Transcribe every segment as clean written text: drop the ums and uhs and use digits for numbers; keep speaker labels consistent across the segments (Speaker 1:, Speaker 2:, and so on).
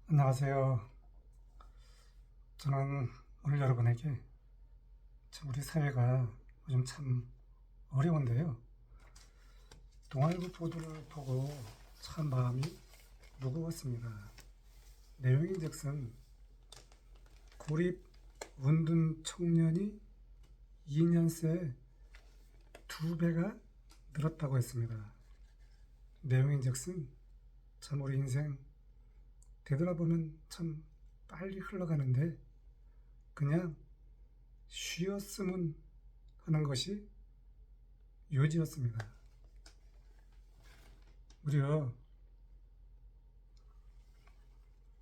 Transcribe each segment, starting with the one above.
Speaker 1: 안녕하세요. 저는 오늘 여러분에게 참 우리 사회가 요즘 참 어려운데요. 동아일보 보도를 보고 참 마음이 무거웠습니다. 내용인즉슨 고립 운둔 청년이 2년 새에 2배가 늘었다고 했습니다. 내용인즉슨 참 우리 인생 되돌아보면 참 빨리 흘러가는데 그냥 쉬었으면 하는 것이 요지였습니다. 무려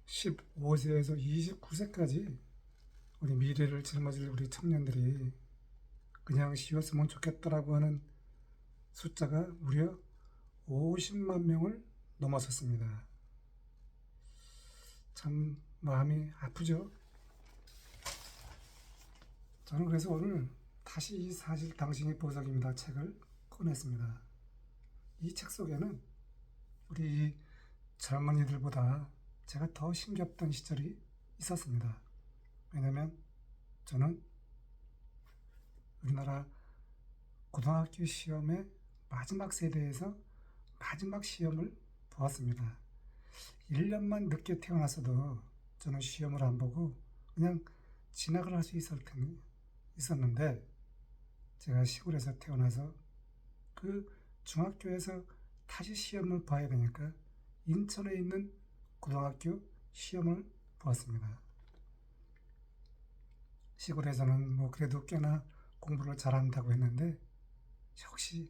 Speaker 1: 15세에서 29세까지 우리 미래를 짊어질 우리 청년들이 그냥 쉬었으면 좋겠다라고 하는 숫자가 무려 50만 명을 넘어섰습니다. 참 마음이 아프죠. 저는 그래서 오늘 다시 이 사실 당신의 보석입니다 책을 꺼냈습니다. 이 책 속에는 우리 젊은이들보다 제가 더 힘겹던 시절이 있었습니다. 왜냐하면 저는 우리나라 고등학교 시험의 마지막 세대에서 마지막 시험을 보았습니다. 1년만 늦게 태어났어도 저는 시험을 안 보고 그냥 진학을 할 수 있었는데 제가 시골에서 태어나서 그 중학교에서 다시 시험을 봐야 되니까 인천에 있는 고등학교 시험을 보았습니다. 시골에서는 뭐 그래도 꽤나 공부를 잘한다고 했는데 역시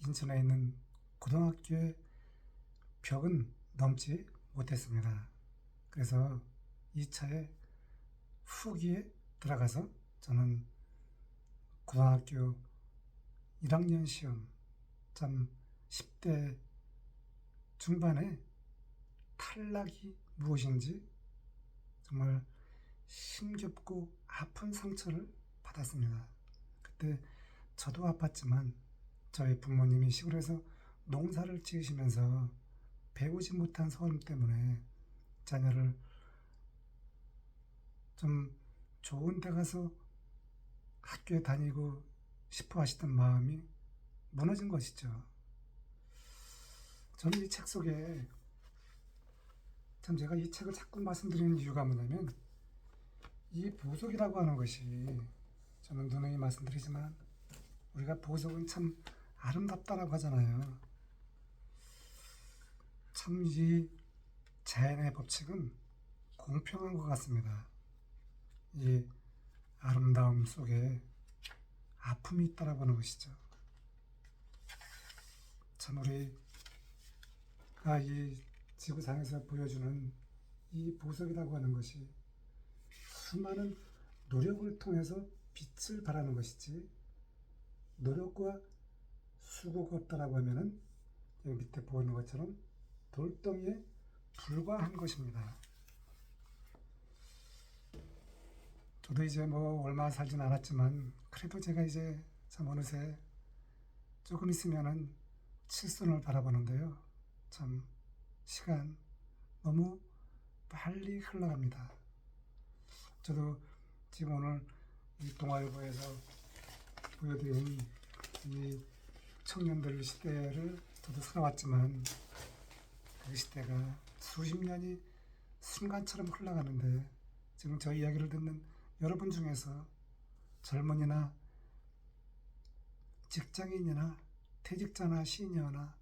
Speaker 1: 인천에 있는 고등학교의 벽은 넘지 못했습니다. 그래서 2차에 후기에 들어가서 저는 고등학교 1학년 시험 참 10대 중반에 탈락이 무엇인지 정말 힘겹고 아픈 상처를 받았습니다. 그때 저도 아팠지만 저희 부모님이 시골에서 농사를 지으시면서 배우지 못한 서름 때문에 자녀를 좀 좋은 데 가서 학교에 다니고 싶어 하시던 마음이 무너진 것이죠. 저는 이 책 속에 참 제가 이 책을 자꾸 말씀드리는 이유가 뭐냐면 이 보석이라고 하는 것이 저는 누누이 말씀드리지만 우리가 보석은 참 아름답다라고 하잖아요. 참 이 자연의 법칙은 공평한 것 같습니다. 이 아름다움 속에 아픔이 있다라고 하는 것이죠. 참 우리가 이 지구상에서 보여주는 이 보석이라고 하는 것이 수많은 노력을 통해서 빛을 발하는 것이지 노력과 수고가 없다라고 하면은 여기 밑에 보이는 것처럼 돌덩이에 불과한 것입니다. 저도 이제 뭐 얼마 살진 않았지만 그래도 제가 이제 참 어느새 조금 있으면은 칠순을 바라보는데요. 참 시간 너무 빨리 흘러갑니다. 저도 지금 오늘 이 동아일보에서 보여드린 이 청년들 시대를 저도 살아왔지만 그 시대가 수십 년이 순간처럼 흘러가는데 지금 저 이야기를 듣는 여러분 중에서 젊은이나 직장인이나 퇴직자나 시니어나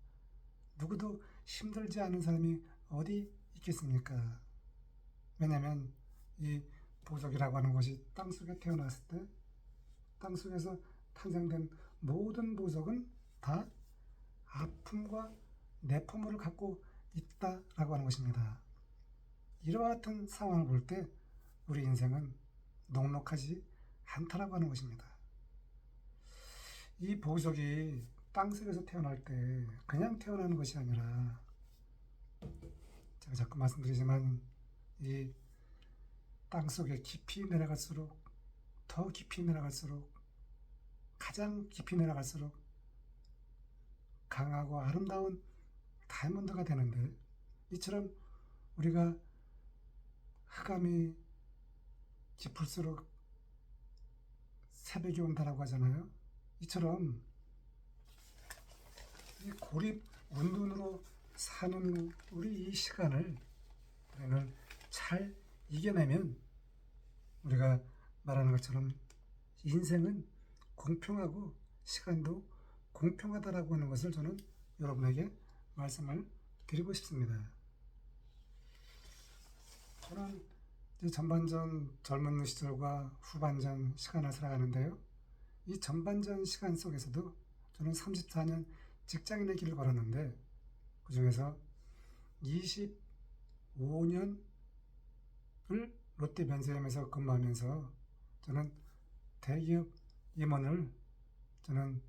Speaker 1: 누구도 힘들지 않은 사람이 어디 있겠습니까? 왜냐하면 이 보석이라고 하는 것이 땅속에 태어났을 때 땅속에서 탄생된 모든 보석은 다 아픔과 내포물을 갖고 있다라고 하는 것입니다. 이와 같은 상황을 볼 때 우리 인생은 녹록하지 않다라고 하는 것입니다. 이 보석이 땅속에서 태어날 때 그냥 태어나는 것이 아니라 제가 자꾸 말씀드리지만 이 땅속에 깊이 내려갈수록 더 깊이 내려갈수록 가장 깊이 내려갈수록 강하고 아름다운 다이아몬드가 되는데 이처럼 우리가 흑암이 깊을수록 새벽이 온다라고 하잖아요. 이처럼 이 고립 운둔으로 사는 우리 이 시간을 우리는 잘 이겨내면 우리가 말하는 것처럼 인생은 공평하고 시간도 공평하다라고 하는 것을 저는 여러분에게 말씀을 드리고 싶습니다. 저는 이제 전반전 젊은 시절과 후반전 시간을 살아가는데요. 이 전반전 시간 속에서도 저는 34년 직장인의 길을 걸었는데 그 중에서 25년을 롯데 면세점에서 근무하면서 저는 대기업 임원을 저는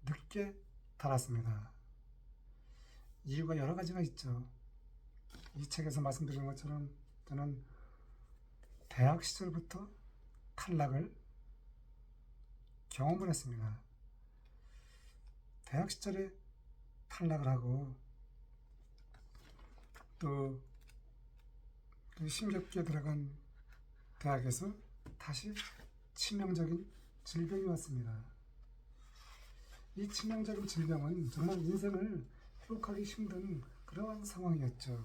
Speaker 1: 늦게 달았습니다. 이유가 여러 가지가 있죠. 이 책에서 말씀드린 것처럼 저는 대학 시절부터 탈락을 경험을 했습니다. 대학 시절에 탈락을 하고 또 심겹게 들어간 대학에서 다시 치명적인 질병이 왔습니다. 이 치명적인 질병은 정말 인생을 회복하기 힘든 그러한 상황이었죠.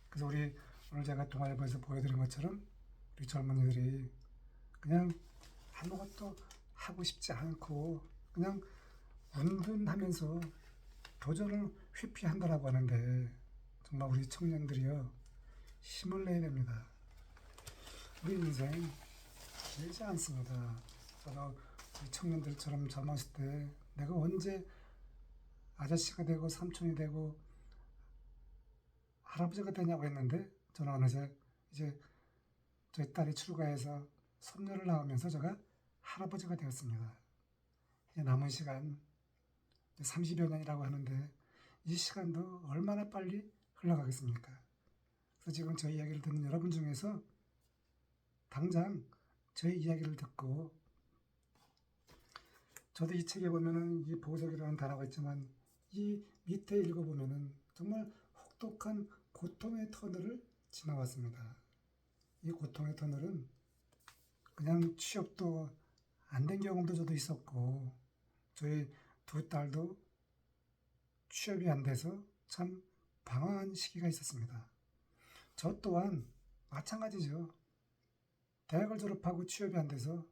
Speaker 1: 그래서 우리 오늘 제가 동아일보에서 보여드린 것처럼 우리 젊은이들이 그냥 아무것도 하고 싶지 않고 그냥 운둔하면서 도전을 회피한다라고 하는데 정말 우리 청년들이요 힘을 내야 됩니다. 우리 인생 길지 않습니다. 저도 우리 청년들처럼 젊었을 때 내가 언제 아저씨가 되고 삼촌이 되고 할아버지가 되냐고 했는데 저는 어느새 이제 저희 딸이 출가해서 손녀를 낳으면서 제가 할아버지가 되었습니다. 이제 남은 시간 30여 년이라고 하는데 이 시간도 얼마나 빨리 흘러가겠습니까? 그래서 지금 저희 이야기를 듣는 여러분 중에서 당장 저희 이야기를 듣고 저도 이 책에 보면은 이 보석이라는 단어가 있지만 이 밑에 읽어보면은 정말 혹독한 고통의 터널을 지나왔습니다. 이 고통의 터널은 그냥 취업도 안 된 경험도 저도 있었고 저희 두 딸도 취업이 안 돼서 참 방황한 시기가 있었습니다. 저 또한 마찬가지죠. 대학을 졸업하고 취업이 안 돼서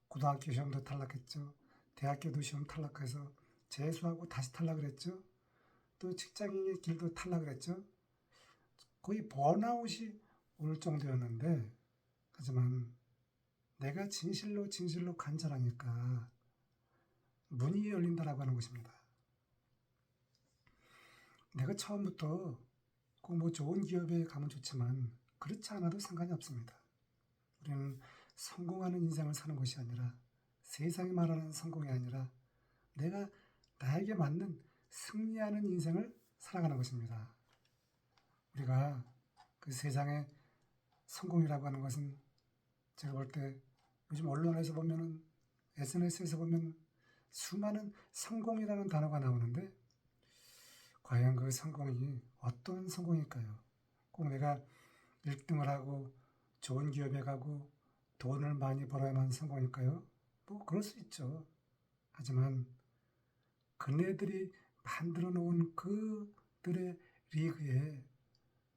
Speaker 1: 고등학교 시험도 탈락했죠. 대학교도 시험 탈락해서 재수하고 다시 탈락을 했죠. 또 직장인의 길도 탈락을 했죠. 거의 번아웃이 올 정도였는데 하지만 내가 진실로 간절하니까 문이 열린다라고 하는 것입니다. 내가 처음부터 꼭 뭐 좋은 기업에 가면 좋지만 그렇지 않아도 상관이 없습니다. 우리는 성공하는 인생을 사는 것이 아니라 세상이 말하는 성공이 아니라 내가 나에게 맞는 승리하는 인생을 살아가는 것입니다. 우리가 그 세상의 성공이라고 하는 것은 제가 볼 때 요즘 언론에서 보면은 SNS에서 보면 수많은 성공이라는 단어가 나오는데 과연 그 성공이 어떤 성공일까요? 꼭 내가 1등을 하고 좋은 기업에 가고 돈을 많이 벌어야만 성공일까요? 뭐 그럴 수 있죠. 하지만 그네들이 만들어 놓은 그들의 리그에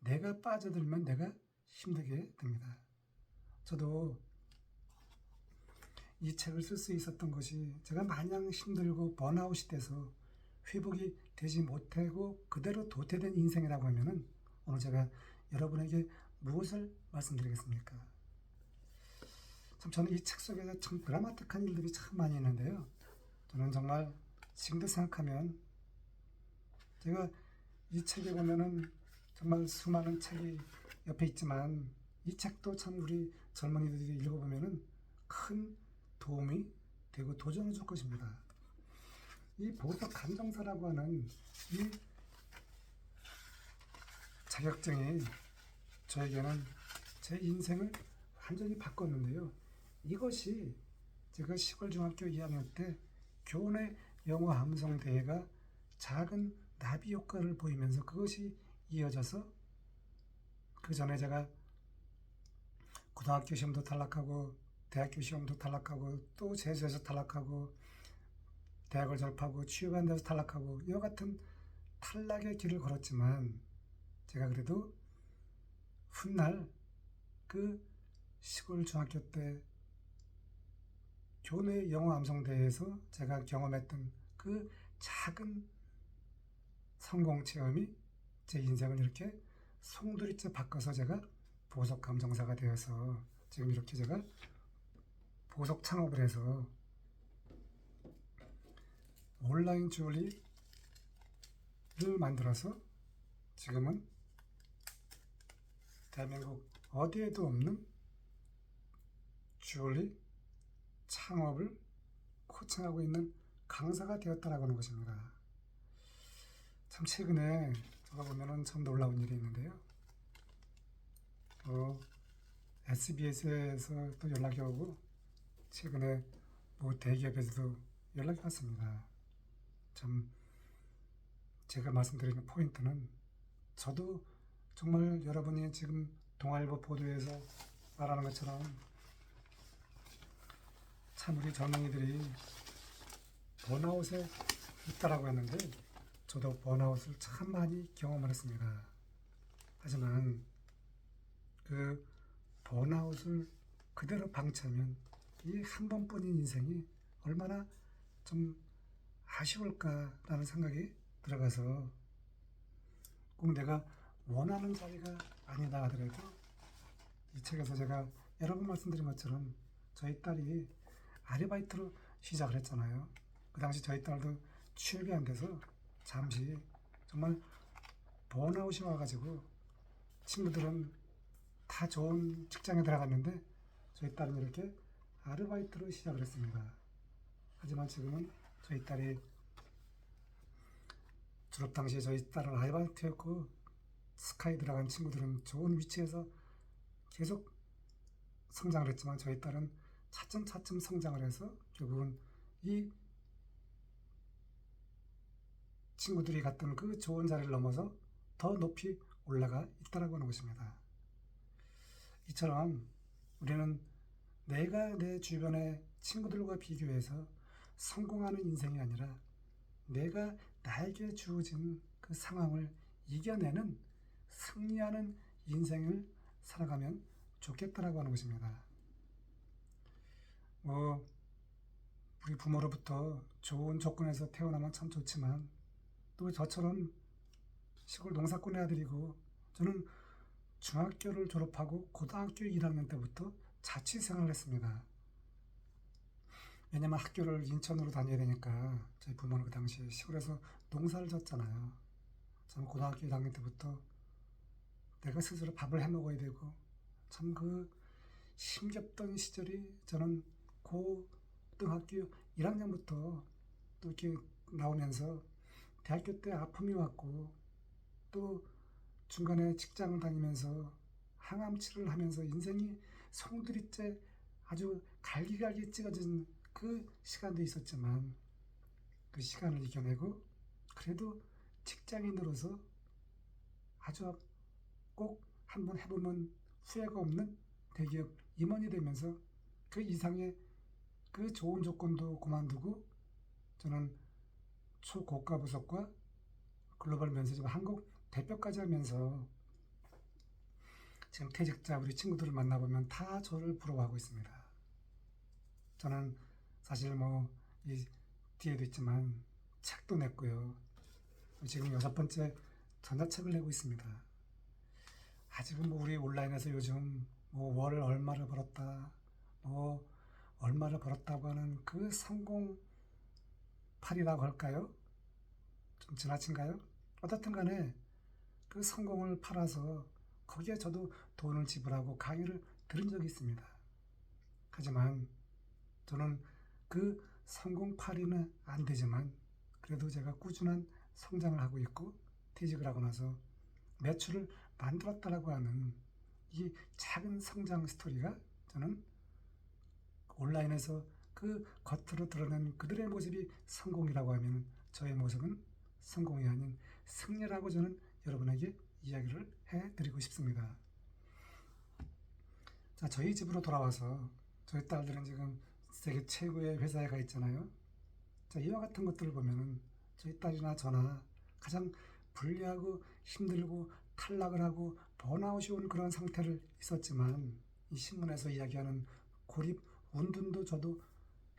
Speaker 1: 내가 빠져들면 내가 힘들게 됩니다. 저도 이 책을 쓸 수 있었던 것이 제가 마냥 힘들고 번아웃이 돼서 회복이 되지 못하고 그대로 도태된 인생이라고 하면은 오늘 제가 여러분에게 무엇을 말씀드리겠습니까? 참 저는 이 책 속에서 참 드라마틱한 일들이 참 많이 있는데요. 저는 정말 지금도 생각하면 제가 이 책에 보면은 정말 수많은 책이 옆에 있지만 이 책도 참 우리 젊은이들이 읽어보면은 큰 도움이 되고 도전을 줄 것입니다. 이 보석 감정서라고 하는 이 자격증이 저에게는 제 인생을 완전히 바꿨는데요. 이것이 제가 시골 중학교 2학년 때 교내 영어 함성 대회가 작은 나비 효과를 보이면서 그것이 이어져서 그 전에 제가 고등학교 시험도 탈락하고 대학교 시험도 탈락하고 또 재수해서 탈락하고 대학을 졸업하고 취업한 데서 탈락하고 이와 같은 탈락의 길을 걸었지만 제가 그래도 훗날 그 시골 중학교 때 교내 영어 암송대회에서 제가 경험했던 그 작은 성공 체험이 제 인생을 이렇게 송두리째 바꿔서 제가 보석 감정사가 되어서 지금 이렇게 제가 보석 창업을 해서 온라인 주얼리를 만들어서 지금은 대한민국 어디에도 없는 주얼리 창업을 코칭하고 있는 강사가 되었다라고 하는 것입니다. 참 최근에 제가 보면은 참 놀라운 일이 있는데요. SBS에서 또 연락이 오고 최근에 뭐 대기업에서도 연락이 왔습니다. 참 제가 말씀드리는 포인트는 저도 정말 여러분이 지금 동아일보 보도에서 말하는 것처럼 참 우리 젊은이들이 번아웃에 있다라고 했는데 저도 번아웃을 참 많이 경험을 했습니다. 하지만 그 번아웃을 그대로 방치하면 이 한 번뿐인 인생이 얼마나 좀 아쉬울까라는 생각이 들어가서 꼭 내가 원하는 자리가 아니다 하더라도 이 책에서 제가 여러 번 말씀드린 것처럼 저희 딸이 아르바이트로 시작을 했잖아요. 그 당시 저희 딸도 취업이 안 돼서 잠시 정말 번아웃이 와가지고 친구들은 다 좋은 직장에 들어갔는데 저희 딸은 이렇게 아르바이트로 시작을 했습니다. 하지만 지금은 저희 딸이 졸업 당시에 저희 딸은 아르바이트였고 스카이 들어간 친구들은 좋은 위치에서 계속 성장을 했지만 저희 딸은 차츰차츰 성장을 해서 결국은 이 친구들이 갔던 그 좋은 자리를 넘어서 더 높이 올라가 있다라고 하는 것입니다. 이처럼 우리는 내가 내 주변의 친구들과 비교해서 성공하는 인생이 아니라 내가 나에게 주어진 그 상황을 이겨내는 승리하는 인생을 살아가면 좋겠다라고 하는 것입니다. 우리 부모로부터 좋은 조건에서 태어나면 참 좋지만 또 저처럼 시골 농사꾼의 아들이고 저는 중학교를 졸업하고 고등학교 1학년 때부터 자취 생활을 했습니다. 왜냐면 학교를 인천으로 다녀야 되니까 저희 부모는 그 당시에 시골에서 농사를 졌잖아요. 저는 고등학교 1학년 때부터 내가 스스로 밥을 해 먹어야 되고 참 그 힘겹던 시절이 저는 고등학교 1학년부터 또 이렇게 나오면서 대학교 때 아픔이 왔고 또 중간에 직장을 다니면서 항암치료를 하면서 인생이 송두리째 아주 갈기갈기 찢어진 그 시간도 있었지만 그 시간을 이겨내고 그래도 직장인으로서 아주 꼭 한번 해보면 후회가 없는 대기업 임원이 되면서 그 이상의 그 좋은 조건도 그만두고 저는 초고가 부석과 글로벌 면세점 한국 대표까지 하면서 지금 퇴직자 우리 친구들을 만나보면 다 저를 부러워하고 있습니다. 저는 사실 이 뒤에도 있지만 책도 냈고요. 지금 6번째 전자책을 내고 있습니다. 아직은 우리 온라인에서 요즘 월 얼마를 벌었다, 얼마를 벌었다고 하는 그 성공팔이라고 할까요? 좀 지나친가요? 어떻든 간에 그 성공을 팔아서 거기에 저도 돈을 지불하고 강의를 들은 적이 있습니다. 하지만 저는 그 성공팔이는 안 되지만 그래도 제가 꾸준한 성장을 하고 있고 퇴직을 하고 나서 매출을 만들었다라고 하는 이 작은 성장 스토리가 저는 온라인에서 그 겉으로 드러낸 그들의 모습이 성공이라고 하면 저의 모습은 성공이 아닌 승리라고 저는 여러분에게 이야기를 해드리고 싶습니다. 자, 저희 집으로 돌아와서 저희 딸들은 지금 세계 최고의 회사에 가 있잖아요. 자, 이와 같은 것들을 보면은 저희 딸이나 저나 가장 불리하고 힘들고 탈락을 하고 번아웃이 온 그런 상태를 있었지만 이 신문에서 이야기하는 고립 운둔도 저도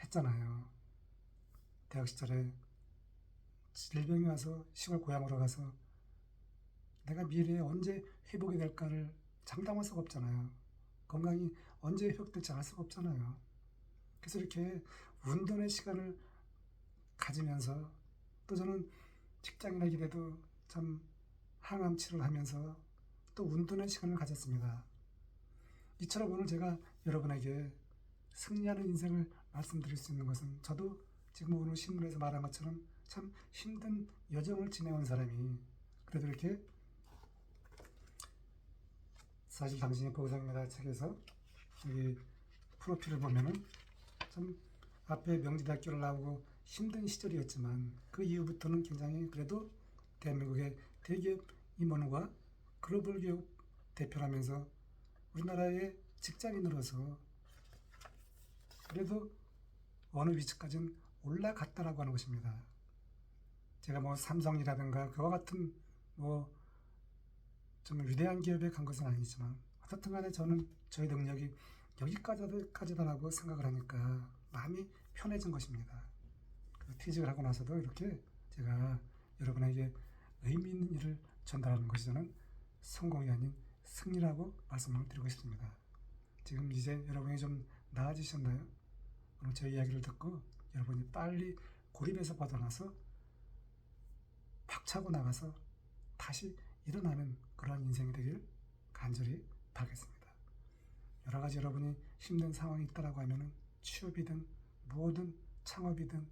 Speaker 1: 했잖아요. 대학 시절에 질병이 와서 시골 고향으로 가서 내가 미래에 언제 회복이 될까를 장담할 수가 없잖아요. 건강이 언제 회복될지 알 수가 없잖아요. 그래서 이렇게 운동의 시간을 가지면서 또 저는 직장이나 일에도 참 항암 치료를 하면서 또 운동의 시간을 가졌습니다. 이처럼 오늘 제가 여러분에게 승리하는 인생을 말씀드릴 수 있는 것은 저도 지금 오늘 신문에서 말한 것처럼 참 힘든 여정을 지내온 사람이 그래도 이렇게 사실 당신이 보상입니다 책에서 여기 프로필을 보면은 참 앞에 명지대학교를 나오고 힘든 시절이었지만 그 이후부터는 굉장히 그래도 대한민국의 대기업 임원과 글로벌 기업 대표를 하면서 우리나라의 직장인으로서 그래도 어느 위치까지는 올라갔다라고 하는 것입니다. 제가 뭐 삼성이라든가 그와 같은 뭐 좀 위대한 기업에 간 것은 아니지만 어떻든 간에 저는 저희 능력이 여기까지다라고 생각을 하니까 마음이 편해진 것입니다. 퇴직을 하고 나서도 이렇게 제가 여러분에게 의미 있는 일을 전달하는 것이 저는 성공이 아닌 승리라고 말씀을 드리고 싶습니다. 지금 이제 여러분이 좀 나아지셨나요? 오늘 제 이야기를 듣고 여러분이 빨리 고립에서 벗어나서 박차고 나가서 다시 일어나는 그러한 인생이 되길 간절히 바라겠습니다. 여러 가지 여러분이 힘든 상황이 있다라고 하면은 취업이든 무엇든 창업이든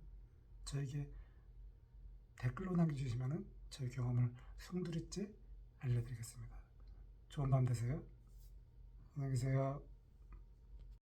Speaker 1: 저에게 댓글로 남겨주시면은 저희 경험을 송두리째 알려드리겠습니다. 좋은 밤 되세요. 안녕히 계세요.